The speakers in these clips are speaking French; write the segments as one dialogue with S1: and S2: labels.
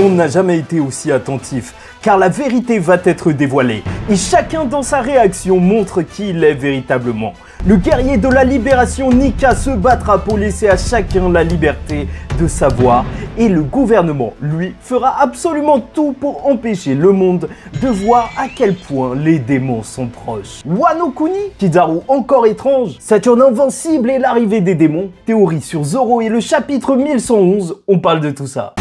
S1: monde n'a jamais été aussi attentif, car la vérité va être dévoilée, et chacun dans sa réaction montre qui il est véritablement. Le guerrier de la libération Nika se battra pour laisser à chacun la liberté de savoir, et le gouvernement, lui, fera absolument tout pour empêcher le monde de voir à quel point les démons sont proches. Wano Kuni, Kizaru encore étrange, Saturne invincible et l'arrivée des démons, théorie sur Zoro et le chapitre 1111, on parle de tout ça.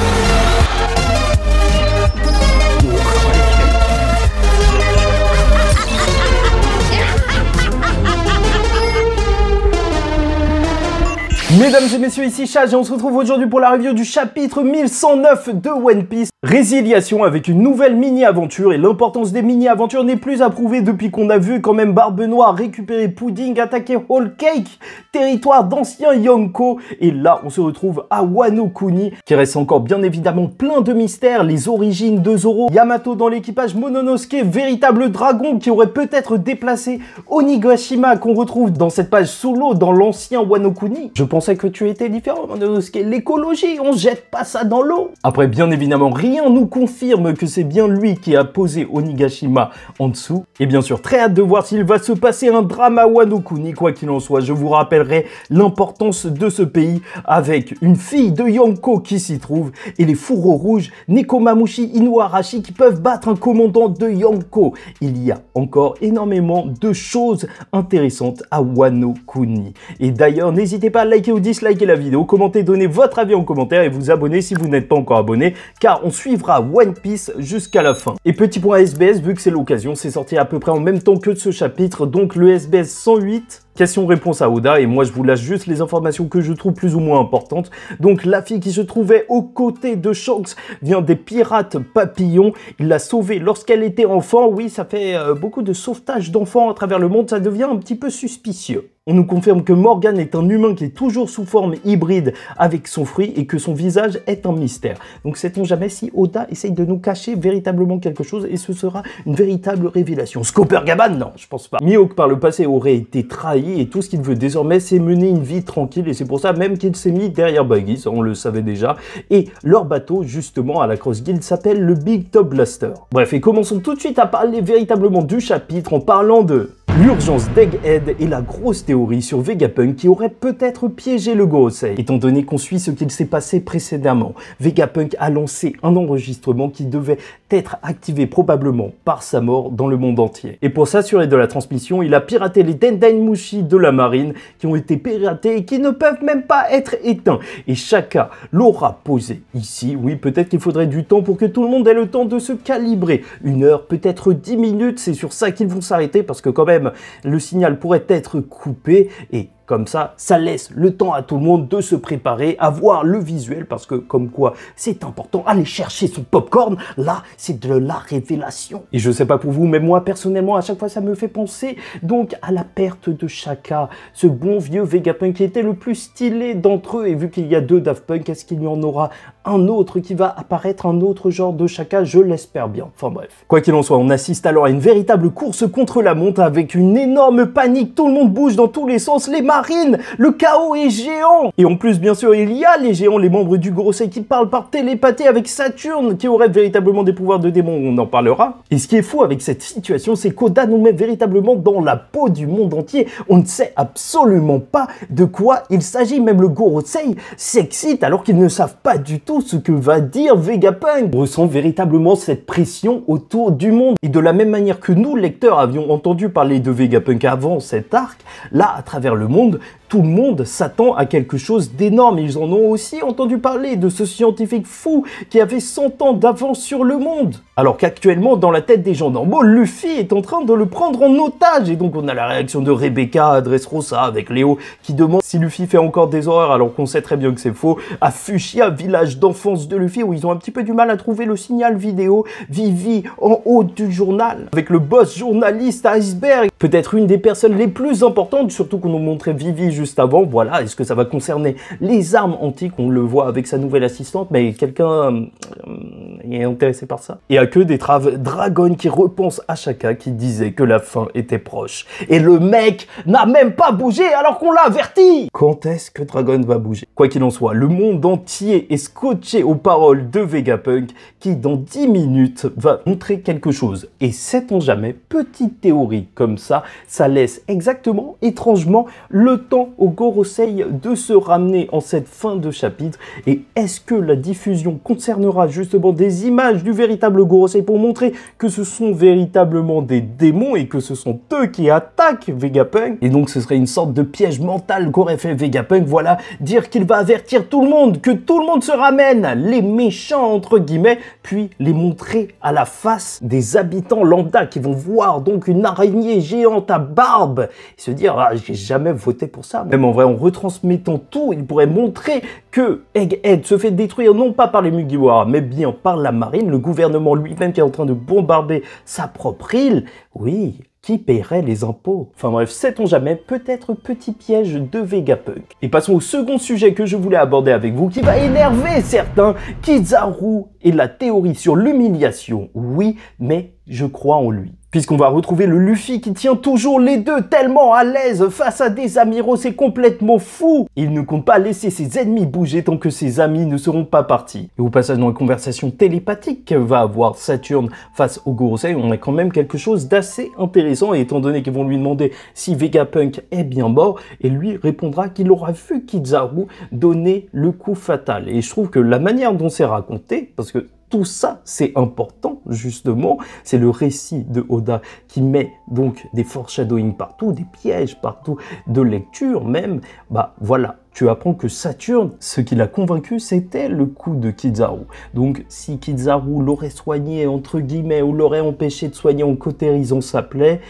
S1: Mesdames et messieurs, ici Chage et on se retrouve aujourd'hui pour la review du chapitre 1109 de One Piece. Résiliation avec une nouvelle mini-aventure, et l'importance des mini-aventures n'est plus à prouver depuis qu'on a vu quand même Barbe Noire récupérer Pudding, attaquer Whole Cake, territoire d'anciens Yonko, et là on se retrouve à Wano Kuni, qui reste encore bien évidemment plein de mystères, les origines de Zoro, Yamato dans l'équipage Mononosuke, véritable dragon qui aurait peut-être déplacé Onigashima qu'on retrouve dans cette page sous l'eau dans l'ancien Wano Kuni. Je pensais que tu étais différent, Mononosuke, l'écologie, on jette pas ça dans l'eau. Après bien évidemment rien nous confirme que c'est bien lui qui a posé Onigashima en dessous. Et bien sûr, très hâte de voir s'il va se passer un drame à Wano Kuni. Quoi qu'il en soit, je vous rappellerai l'importance de ce pays avec une fille de Yonko qui s'y trouve et les fourreaux rouges Nekomamushi Inuarashi qui peuvent battre un commandant de Yonko. Il y a encore énormément de choses intéressantes à Wano Kuni. Et d'ailleurs, n'hésitez pas à liker ou disliker la vidéo, commenter, donner votre avis en commentaire et vous abonner si vous n'êtes pas encore abonné, car on suivra One Piece jusqu'à la fin. Et petit point SBS, vu que c'est l'occasion, c'est sorti à peu près en même temps que ce chapitre, donc le SBS 108, question-réponse à Oda, et moi je vous lâche juste les informations que je trouve plus ou moins importantes. Donc la fille qui se trouvait aux côtés de Shanks vient des pirates papillons, il l'a sauvée lorsqu'elle était enfant. Oui, ça fait beaucoup de sauvetage d'enfants à travers le monde, ça devient un petit peu suspicieux. On nous confirme que Morgan est un humain qui est toujours sous forme hybride avec son fruit et que son visage est un mystère. Donc sait-on jamais si Oda essaye de nous cacher véritablement quelque chose et ce sera une véritable révélation. Scooper Gaban? Non, je pense pas. Mihawk par le passé aurait été trahi et tout ce qu'il veut désormais c'est mener une vie tranquille et c'est pour ça même qu'il s'est mis derrière Buggy, ça on le savait déjà. Et leur bateau justement à la Cross Guild s'appelle le Big Top Blaster. Bref, et commençons tout de suite à parler véritablement du chapitre en parlant de l'urgence d'Egghead et la grosse théorie sur Vegapunk qui aurait peut-être piégé le Gorosei. Étant donné qu'on suit ce qu'il s'est passé précédemment, Vegapunk a lancé un enregistrement qui devait être activé probablement par sa mort dans le monde entier. Et pour s'assurer de la transmission, il a piraté les Dendainmushi de la marine qui ont été piratés et qui ne peuvent même pas être éteints. Et Shaka l'aura posé ici. Oui, peut-être qu'il faudrait du temps pour que tout le monde ait le temps de se calibrer. 1 heure, peut-être 10 minutes, c'est sur ça qu'ils vont s'arrêter parce que quand même, le signal pourrait être coupé et comme ça laisse le temps à tout le monde de se préparer, à voir le visuel, parce que comme quoi c'est important, aller chercher son popcorn, là c'est de la révélation. Et je sais pas pour vous, mais moi personnellement à chaque fois ça me fait penser donc à la perte de Shaka, ce bon vieux Vegapunk qui était le plus stylé d'entre eux, et vu qu'il y a 2 Daft Punk, est-ce qu'il y en aura un autre qui va apparaître, un autre genre de Shaka? Je l'espère bien, enfin bref. Quoi qu'il en soit, on assiste alors à une véritable course contre la montre avec une énorme panique, tout le monde bouge dans tous les sens, les marines, le chaos est géant. Et en plus, bien sûr, il y a les géants, les membres du Gorosei qui parlent par télépathie avec Saturne, qui aurait véritablement des pouvoirs de démon, on en parlera. Et ce qui est fou avec cette situation, c'est qu'Oda nous met véritablement dans la peau du monde entier. On ne sait absolument pas de quoi il s'agit, même le Gorosei s'excite alors qu'ils ne savent pas du tout ce que va dire Vegapunk. On ressent véritablement cette pression autour du monde. Et de la même manière que nous, lecteurs, avions entendu parler de Vegapunk avant cet arc, là, à travers le monde, tout le monde s'attend à quelque chose d'énorme. Ils en ont aussi entendu parler de ce scientifique fou qui avait 100 ans d'avance sur le monde. Alors qu'actuellement, dans la tête des gens normaux, Luffy est en train de le prendre en otage. Et donc on a la réaction de Rebecca à Dressrosa avec Léo qui demande si Luffy fait encore des horreurs alors qu'on sait très bien que c'est faux. À Fuchsia, village d'enfance de Luffy, où ils ont un petit peu du mal à trouver le signal vidéo. Vivi en haut du journal avec le boss journaliste Iceberg. Peut-être une des personnes les plus importantes, surtout qu'on nous montrait Vivi juste avant. Voilà, est-ce que ça va concerner les armes antiques? On le voit avec sa nouvelle assistante, mais quelqu'un est intéressé par ça. Et à que des Dragon qui repense à Shaka qui disait que la fin était proche. Et le mec n'a même pas bougé alors qu'on l'a averti. Quand est-ce que Dragon va bouger? Quoi qu'il en soit, le monde entier est scotché aux paroles de Vegapunk qui dans 10 minutes va montrer quelque chose. Et sait-on jamais, petite théorie comme ça laisse exactement, étrangement, le temps au Gorosei de se ramener en cette fin de chapitre. Et est-ce que la diffusion concernera justement des images du véritable Gorosei pour montrer que ce sont véritablement des démons et que ce sont eux qui attaquent Vegapunk? Et donc ce serait une sorte de piège mental qu'aurait fait Vegapunk, voilà, dire qu'il va avertir tout le monde, que tout le monde se ramène, les méchants entre guillemets, puis les montrer à la face des habitants lambda qui vont voir donc une araignée géante à barbe et se dire ah, j'ai jamais voté pour ça. Même en vrai, en retransmettant tout, il pourrait montrer que Egghead se fait détruire non pas par les Mugiwara mais bien par la marine, le gouvernement lui-même qui est en train de bombarder sa propre île. Oui, qui paierait les impôts? Enfin bref, sait-on jamais, peut-être petit piège de Vegapunk. Et passons au second sujet que je voulais aborder avec vous, qui va énerver certains, Kizaru et la théorie sur l'humiliation. Oui, mais je crois en lui. Puisqu'on va retrouver le Luffy qui tient toujours les deux tellement à l'aise face à des amiraux, c'est complètement fou. Il ne compte pas laisser ses ennemis bouger tant que ses amis ne seront pas partis. Et au passage dans la conversation télépathique que va avoir Saturne face au Gorosei, on a quand même quelque chose d'assez intéressant, et étant donné qu'ils vont lui demander si Vegapunk est bien mort, et lui répondra qu'il aura vu Kizaru donner le coup fatal. Et je trouve que la manière dont c'est raconté, parce que tout ça, c'est important, justement. C'est le récit de Oda qui met donc des foreshadowing partout, des pièges partout, de lecture même. Bah voilà, tu apprends que Saturne, ce qui l'a convaincu, c'était le coup de Kizaru. Donc si Kizaru l'aurait soigné, entre guillemets, ou l'aurait empêché de soigner en cautérisant sa plaie,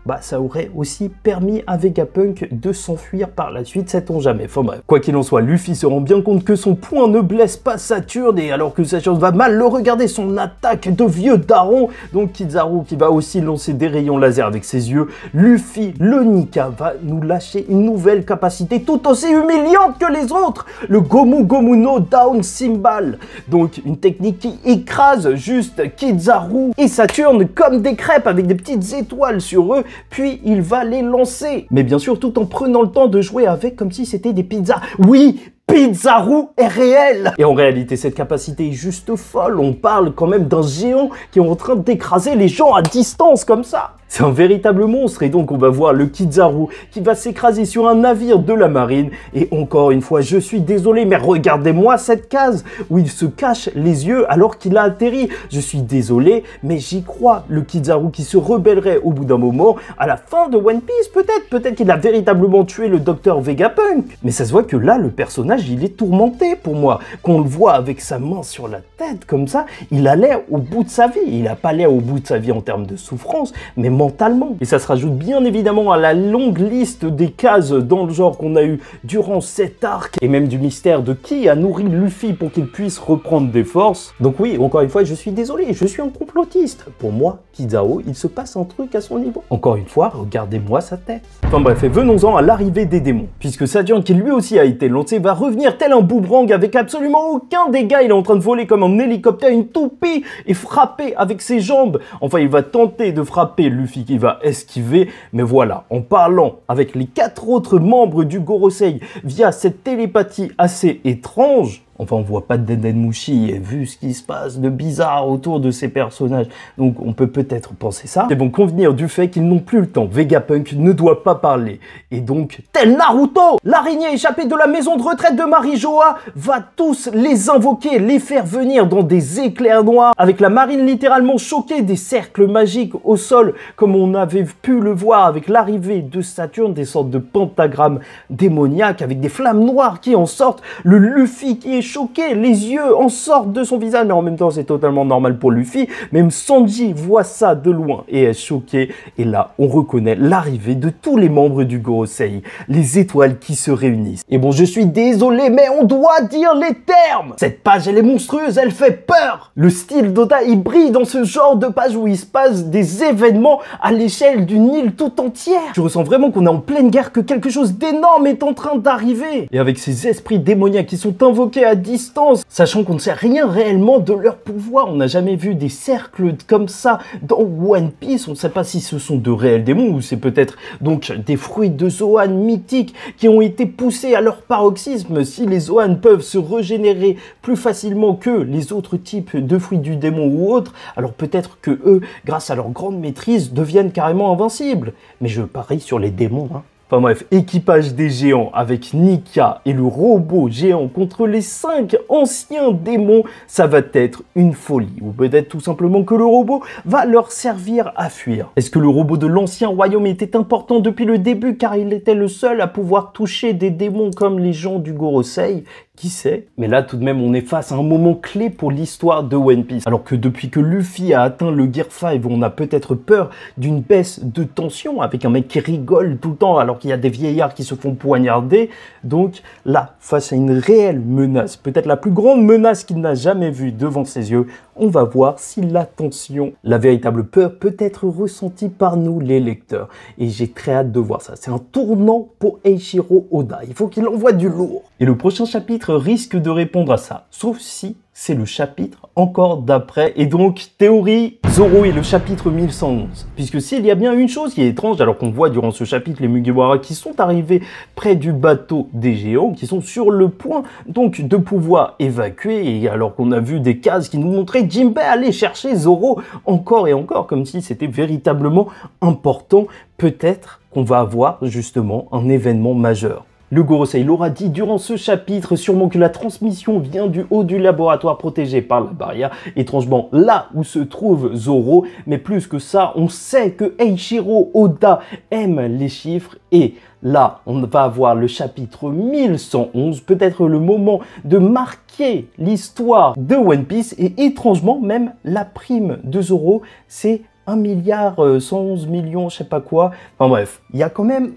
S1: bah ça aurait aussi permis à Vegapunk de s'enfuir par la suite, sait-on jamais. Enfin bref, quoi qu'il en soit, Luffy se rend bien compte que son poing ne blesse pas Saturne, et alors que Saturne va mal le regarder, son attaque de vieux daron, donc Kizaru qui va aussi lancer des rayons laser avec ses yeux, Luffy, le Nika, va nous lâcher une nouvelle capacité tout aussi humiliante que les autres, le Gomu Gomu no Down Cymbal, donc une technique qui écrase juste Kizaru et Saturne comme des crêpes avec des petites étoiles sur eux, puis il va les lancer. Mais bien sûr, tout en prenant le temps de jouer avec comme si c'était des pizzas. Oui, Kizaru est réel! Et en réalité, cette capacité est juste folle. On parle quand même d'un géant qui est en train d'écraser les gens à distance comme ça. C'est un véritable monstre, et donc on va voir le Kizaru qui va s'écraser sur un navire de la marine. Et encore une fois, je suis désolé, mais regardez-moi cette case où il se cache les yeux alors qu'il a atterri. Je suis désolé, mais j'y crois. Le Kizaru qui se rebellerait au bout d'un moment, à la fin de One Piece, peut-être qu'il a véritablement tué le docteur Vegapunk. Mais ça se voit que là, le personnage, il est tourmenté pour moi. Qu'on le voit avec sa main sur la tête comme ça, il a l'air au bout de sa vie. Il n'a pas l'air au bout de sa vie en termes de souffrance, mais mentalement. Et ça se rajoute bien évidemment à la longue liste des cases dans le genre qu'on a eu durant cet arc, et même du mystère de qui a nourri Luffy pour qu'il puisse reprendre des forces. Donc oui, encore une fois, je suis désolé, je suis un complotiste. Pour moi, Kizaru, il se passe un truc à son niveau. Encore une fois, regardez-moi sa tête. Enfin bref, et venons-en à l'arrivée des démons. Puisque Saturne, qui lui aussi a été lancé, va revenir tel un boomerang avec absolument aucun dégât. Il est en train de voler comme un hélicoptère, une toupie, et frapper avec ses jambes. Enfin, il va tenter de frapper Luffy qui va esquiver, mais voilà, en parlant avec les 4 autres membres du Gorosei via cette télépathie assez étrange, enfin on voit pas de Dendenmushi, et vu ce qui se passe de bizarre autour de ces personnages, donc on peut peut-être penser ça, ils vont convenir du fait qu'ils n'ont plus le temps. Vegapunk ne doit pas parler, et donc, tel Naruto, l'araignée échappée de la maison de retraite de Marijoa va tous les invoquer, les faire venir dans des éclairs noirs, avec la marine littéralement choquée, des cercles magiques au sol, comme on avait pu le voir avec l'arrivée de Saturne, des sortes de pentagrammes démoniaques avec des flammes noires qui en sortent, le Luffy qui est choqué, les yeux en sortent de son visage, mais en même temps c'est totalement normal pour Luffy. Même Sanji voit ça de loin et est choqué, et là on reconnaît l'arrivée de tous les membres du Gorosei, les étoiles qui se réunissent. Et bon, je suis désolé, mais on doit dire les termes. Cette page elle est monstrueuse, elle fait peur. Le style d'Oda il brille dans ce genre de page où il se passe des événements à l'échelle d'une île tout entière. Je ressens vraiment qu'on est en pleine guerre, que quelque chose d'énorme est en train d'arriver. Et avec ces esprits démoniaques qui sont invoqués à distance, sachant qu'on ne sait rien réellement de leur pouvoir. On n'a jamais vu des cercles comme ça dans One Piece. On ne sait pas si ce sont de réels démons ou c'est peut-être donc des fruits de Zoan mythiques qui ont été poussés à leur paroxysme. Si les Zoan peuvent se régénérer plus facilement que les autres types de fruits du démon ou autres, alors peut-être que eux, grâce à leur grande maîtrise, deviennent carrément invincibles. Mais je parie sur les démons, hein. Enfin bref, équipage des géants avec Nika et le robot géant contre les 5 anciens démons, ça va être une folie. Ou peut-être tout simplement que le robot va leur servir à fuir. Est-ce que le robot de l'ancien royaume était important depuis le début car il était le seul à pouvoir toucher des démons comme les gens du Gorosei? Qui sait? Mais là, tout de même, on est face à un moment clé pour l'histoire de One Piece. Alors que depuis que Luffy a atteint le Gear 5, on a peut-être peur d'une baisse de tension avec un mec qui rigole tout le temps alors qu'il y a des vieillards qui se font poignarder. Donc là, face à une réelle menace, peut-être la plus grande menace qu'il n'a jamais vue devant ses yeux, on va voir si la tension, la véritable peur peut être ressentie par nous les lecteurs. Et j'ai très hâte de voir ça. C'est un tournant pour Eiichiro Oda. Il faut qu'il envoie du lourd. Et le prochain chapitre risque de répondre à ça. Sauf si c'est le chapitre encore d'après. Et donc, théorie, Zoro est le chapitre 1111. Puisque s'il y a bien une chose qui est étrange, alors qu'on voit durant ce chapitre les Mugiwara qui sont arrivés près du bateau des géants, qui sont sur le point donc de pouvoir évacuer, et alors qu'on a vu des cases qui nous montraient Jinbei aller chercher Zoro encore et encore, comme si c'était véritablement important, peut-être qu'on va avoir justement un événement majeur. Le Gorosei l'aura dit durant ce chapitre, sûrement que la transmission vient du haut du laboratoire protégé par la barrière, étrangement là où se trouve Zoro, mais plus que ça, on sait que Eiichiro Oda aime les chiffres et là, on va avoir le chapitre 1111, peut-être le moment de marquer l'histoire de One Piece et étrangement, même la prime de Zoro, c'est 1 milliard 111 millions, je sais pas quoi. Enfin bref, il y a quand même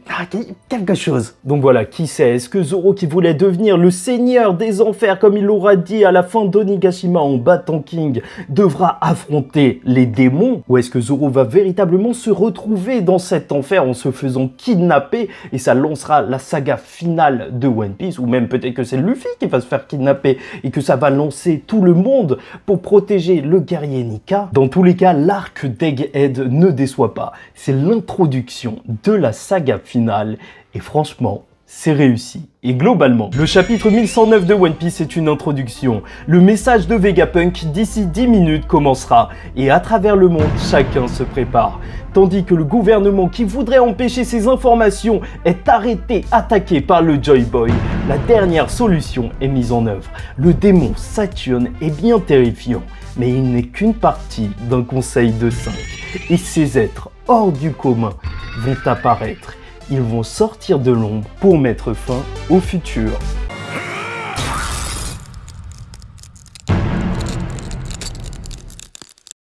S1: quelque chose. Donc voilà, qui sait? Est-ce que Zoro qui voulait devenir le seigneur des enfers, comme il l'aura dit à la fin d'Onigashima en battant King, devra affronter les démons? Ou est-ce que Zoro va véritablement se retrouver dans cet enfer en se faisant kidnapper et ça lancera la saga finale de One Piece? Ou même peut-être que c'est Luffy qui va se faire kidnapper et que ça va lancer tout le monde pour protéger le guerrier Nika? Dans tous les cas, l'arc d'Egghead ne déçoit pas. C'est l'introduction de la saga finale et franchement, c'est réussi. Et globalement, le chapitre 1109 de One Piece est une introduction. Le message de Vegapunk d'ici 10 minutes commencera et à travers le monde, chacun se prépare. Tandis que le gouvernement qui voudrait empêcher ces informations est arrêté, attaqué par le Joy Boy, la dernière solution est mise en œuvre. Le démon Saturne est bien terrifiant, mais il n'est qu'une partie d'un conseil de 5. Et ces êtres hors du commun vont apparaître. Ils vont sortir de l'ombre pour mettre fin au futur.